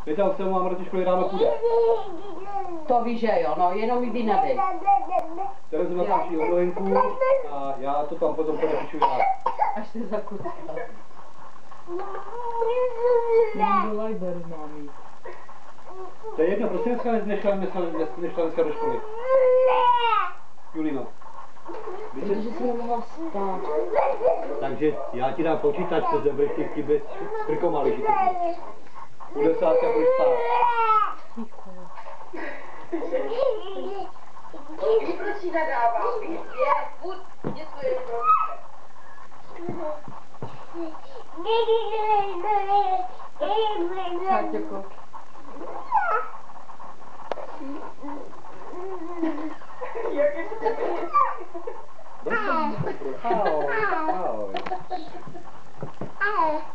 Věděl jsem, máma do školy ráno půjde. To víš, že jo, no, jenom jdi na dej. Terezu napíši omluvenku a já to tam potom podepíšu já. Až se zakucká. Nedělaj beru, mámi. To je jedno, prostě nešla dneska do školy. Julino. Protože jsi nemohla spát. Takže já ti dám počítač, to zebrej ty bez krkomalý, že to u 10 budeš spát. Proč si nadává? Něco je Sáťoko. Jak je to Ahoj.